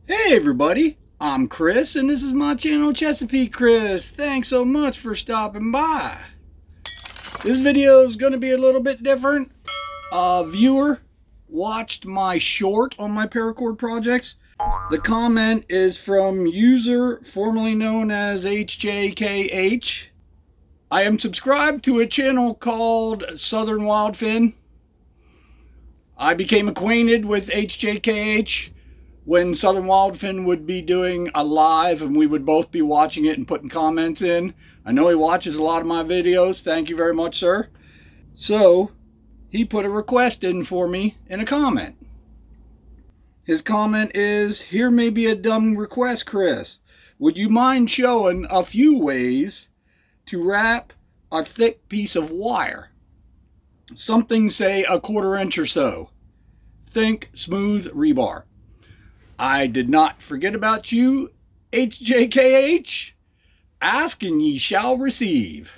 Hey everybody, I'm Chris and this is my channel Chesapeake Chris. Thanks so much for stopping by. This video is going to be a little bit different. A viewer watched my short on my Paracord projects. The comment is from user formerly known as HJKH. I am subscribed to a channel called Southern Wildfin. I became acquainted with HJKH when Southern Wildfin would be doing a live and we would both be watching it and putting comments in. I know he watches a lot of my videos. Thank you very much, sir. So he put a request in for me in a comment. His comment is, "Here may be a dumb request, Chris. Would you mind showing a few ways to wrap a thick piece of wire? Something say a 1/4 inch or so. Think smooth rebar." I did not forget about you, HJKH. Ask and ye shall receive.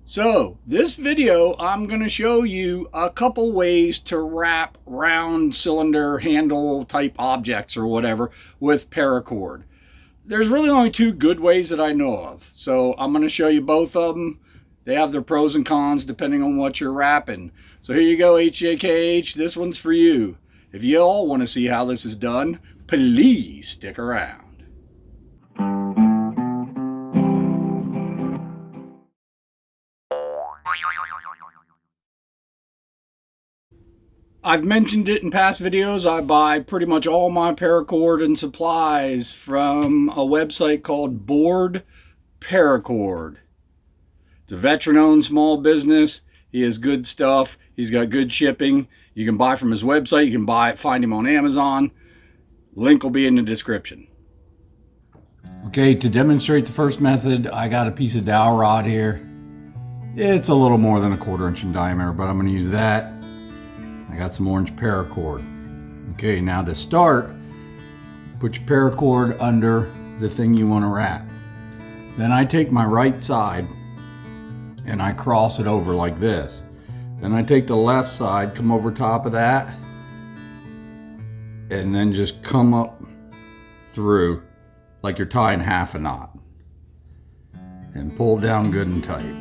So, this video, I'm going to show you a couple ways to wrap round cylinder handle type objects or whatever with paracord. There's really only two good ways that I know of. So, I'm going to show you both of them. They have their pros and cons depending on what you're wrapping. So here you go, HJKH. This one's for you. If you all want to see how this is done, please stick around. I've mentioned it in past videos. I buy pretty much all my paracord and supplies from a website called Board Paracord. It's a veteran-owned small business. He has good stuff. He's got good shipping. You can buy from his website. You can find him on Amazon. Link will be in the description. Okay, to demonstrate the first method, I got a piece of dowel rod here. It's a little more than a 1/4 inch in diameter, but I'm going to use that. I got some orange paracord. Okay, now to start, put your paracord under the thing you want to wrap. Then I take my right side and I cross it over like this. Then I take the left side, come over top of that, and then just come up through like you're tying half a knot. And pull down good and tight.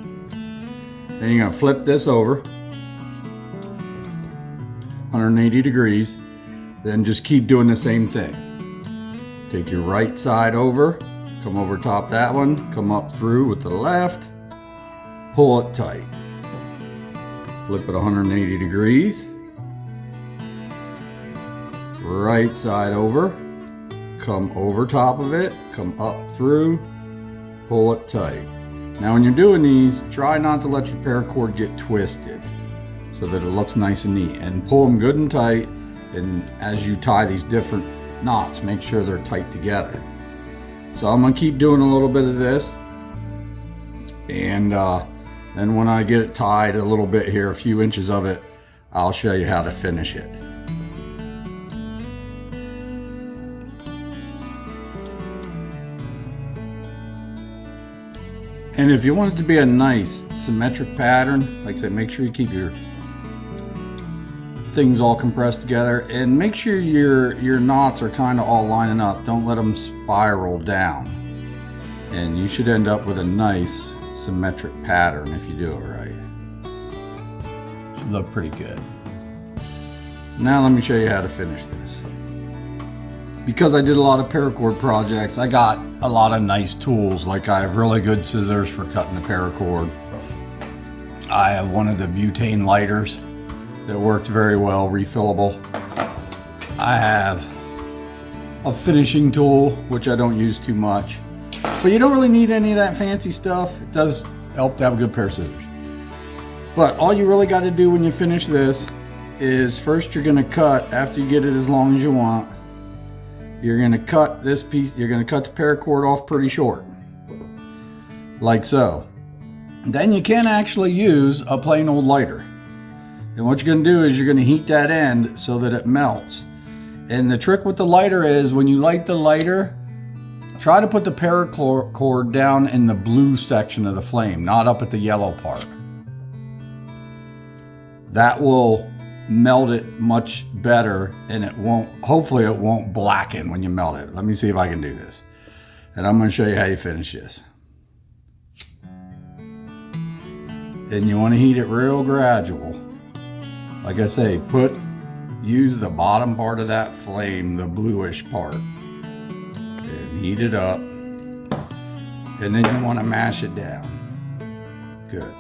Then you're gonna flip this over 180 degrees. Then just keep doing the same thing. Take your right side over, come over top that one, come up through with the left, pull it tight. Flip it 180 degrees. Right side over, come over top of it, come up through, pull it tight. Now when you're doing these, try not to let your paracord get twisted so that it looks nice and neat, and pull them good and tight. And as you tie these different knots, make sure they're tight together. So I'm gonna keep doing a little bit of this, and then when I get it tied a little bit here, a few inches of it, I'll show you how to finish it. And if you want it to be a nice symmetric pattern, like I said, make sure you keep your things all compressed together, and make sure your knots are kind of all lining up. Don't let them spiral down. And you should end up with a nice symmetric pattern if you do it right. Should look pretty good. Now let me show you how to finish this. Because I did a lot of paracord projects, I got a lot of nice tools. Like I have really good scissors for cutting the paracord. I have one of the butane lighters that worked very well, refillable. I have a finishing tool, which I don't use too much. But you don't really need any of that fancy stuff. It does help to have a good pair of scissors. But all you really got to do when you finish this is first you're going to cut, after you get it as long as you want, you're going to cut this piece, you're going to cut the paracord off pretty short. Like so. Then you can actually use a plain old lighter. And what you're going to do is you're going to heat that end so that it melts. And the trick with the lighter is when you light the lighter, try to put the paracord down in the blue section of the flame, not up at the yellow part. That will melt it much better, and hopefully it won't blacken when you melt it. Let me see if I can do this. And I'm going to show you how you finish this. And you want to heat it real gradual. Like I say, use the bottom part of that flame, the bluish part, and heat it up. And then you want to mash it down. Good.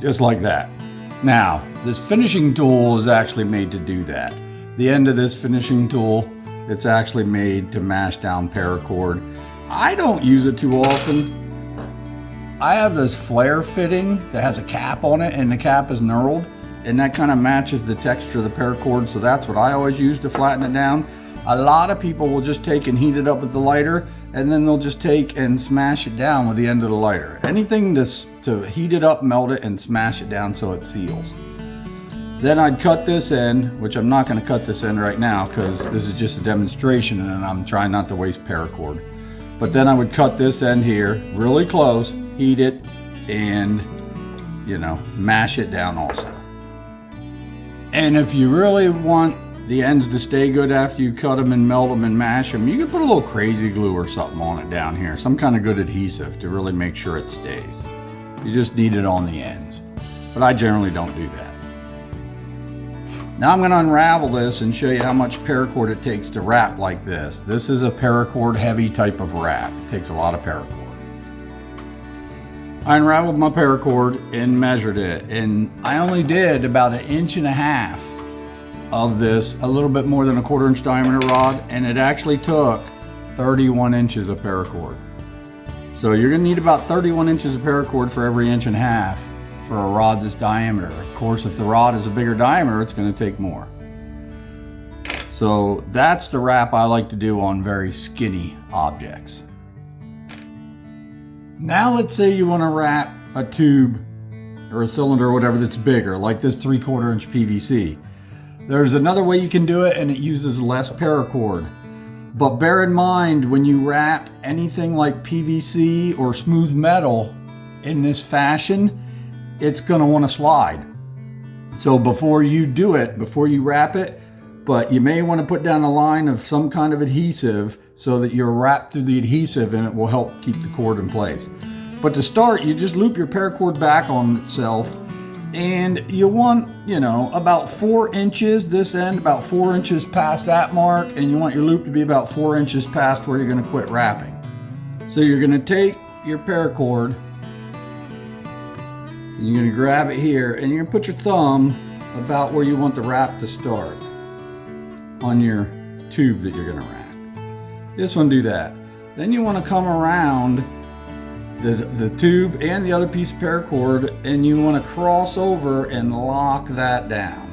Just like that. Now, this finishing tool is actually made to do that. The end of this finishing tool, it's actually made to mash down paracord. I don't use it too often. I have this flare fitting that has a cap on it, and the cap is knurled, and that kind of matches the texture of the paracord, so that's what I always use to flatten it down. A lot of people will just take and heat it up with the lighter, and then they'll just take and smash it down with the end of the lighter. Anything to heat it up, melt it, and smash it down so it seals. Then I'd cut this end, which I'm not going to cut this end right now because this is just a demonstration and I'm trying not to waste paracord. But then I would cut this end here really close, heat it, and mash it down also. And if you really want the ends to stay good after you cut them and melt them and mash them, you can put a little crazy glue or something on it down here, some kind of good adhesive to really make sure it stays. You just need it on the ends, but I generally don't do that. Now I'm going to unravel this and show you how much paracord it takes to wrap like this. This is a paracord heavy type of wrap. It takes a lot of paracord. I unraveled my paracord and measured it, and I only did about 1.5 inches of this, a little bit more than a 1/4 inch diameter rod, and it actually took 31 inches of paracord. So you're going to need about 31 inches of paracord for every 1.5 inches for a rod this diameter. Of course, if the rod is a bigger diameter, it's going to take more. So that's the wrap I like to do on very skinny objects. Now let's say you want to wrap a tube or a cylinder or whatever that's bigger, like this 3/4 inch PVC. There's another way you can do it, and it uses less paracord. But bear in mind, when you wrap anything like PVC or smooth metal in this fashion, it's going to want to slide. So before you do it, before you wrap it, but you may want to put down a line of some kind of adhesive so that you're wrapped through the adhesive, and it will help keep the cord in place. But to start, you just loop your paracord back on itself, and you want, about 4 inches this end, about 4 inches past that mark, and you want your loop to be about 4 inches past where you're going to quit wrapping. So you're going to take your paracord, and you're going to grab it here, and you're going to put your thumb about where you want the wrap to start on your tube that you're going to wrap. This one, do that. Then you want to come around the tube and the other piece of paracord, and you want to cross over and lock that down.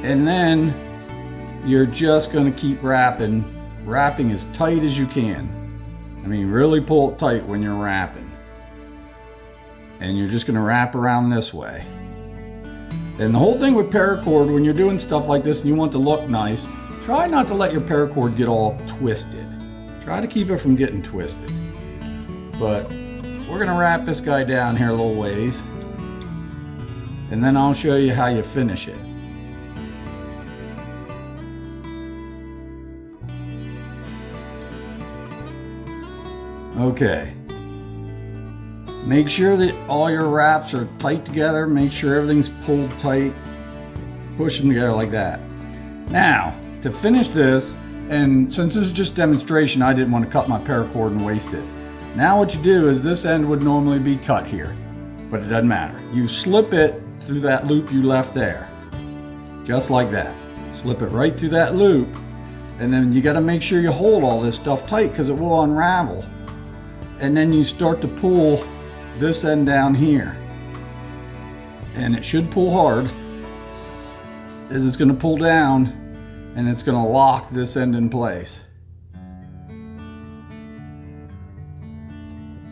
And then you're just going to keep wrapping as tight as you can. I mean, really pull it tight when you're wrapping. And you're just going to wrap around this way. And the whole thing with paracord, when you're doing stuff like this and you want to look nice, try not to let your paracord get all twisted. Try to keep it from getting twisted. But we're going to wrap this guy down here a little ways, and then I'll show you how you finish it. Okay. Make sure that all your wraps are tight together. Make sure everything's pulled tight. Push them together like that. Now, to finish this, and since this is just demonstration, I didn't want to cut my paracord and waste it. Now what you do is, this end would normally be cut here, but it doesn't matter. You slip it through that loop you left there, just like that. Slip it right through that loop, and then you got to make sure you hold all this stuff tight because it will unravel. And then you start to pull this end down here, and it should pull hard, as it's going to pull down, and it's going to lock this end in place.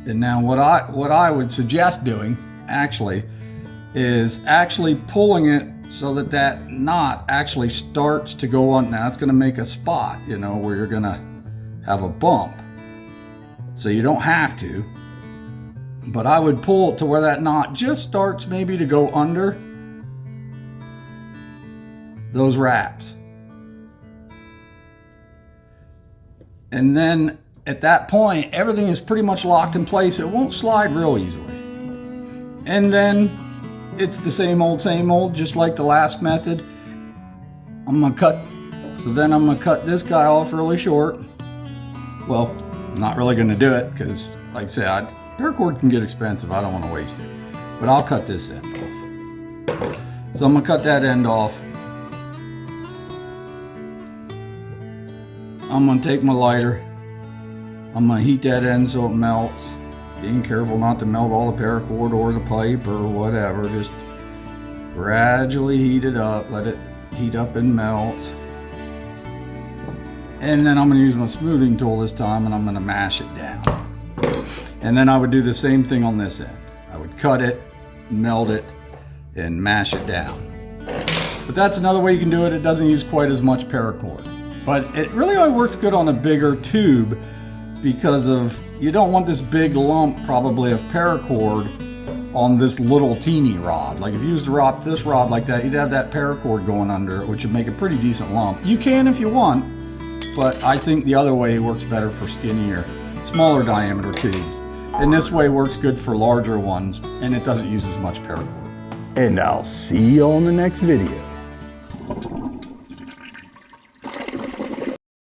And now what I would suggest doing actually is actually pulling it so that that knot actually starts to go on. Now it's going to make a spot, where you're going to have a bump. So you don't have to, But I would pull it to where that knot just starts maybe to go under those wraps. And then at that point, everything is pretty much locked in place. It won't slide real easily. And then it's the same old, just like the last method. I'm gonna cut this guy off really short. Well, I'm not really gonna do it because, like I said, paracord can get expensive. I don't want to waste it. But I'll cut this end off. So I'm gonna cut that end off. I'm gonna take my lighter. I'm gonna heat that end so it melts. Being careful not to melt all the paracord or the pipe or whatever. Just gradually heat it up. Let it heat up and melt. And then I'm gonna use my smoothing tool this time and I'm gonna mash it down. And then I would do the same thing on this end. I would cut it, melt it, and mash it down. But that's another way you can do it. It doesn't use quite as much paracord. But it really only works good on a bigger tube because you don't want this big lump probably of paracord on this little teeny rod. Like if you used this rod like that, you'd have that paracord going under it, which would make a pretty decent lump. You can if you want, but I think the other way works better for skinnier, smaller diameter tubes. And this way works good for larger ones, and it doesn't use as much paracord. And I'll see you on the next video.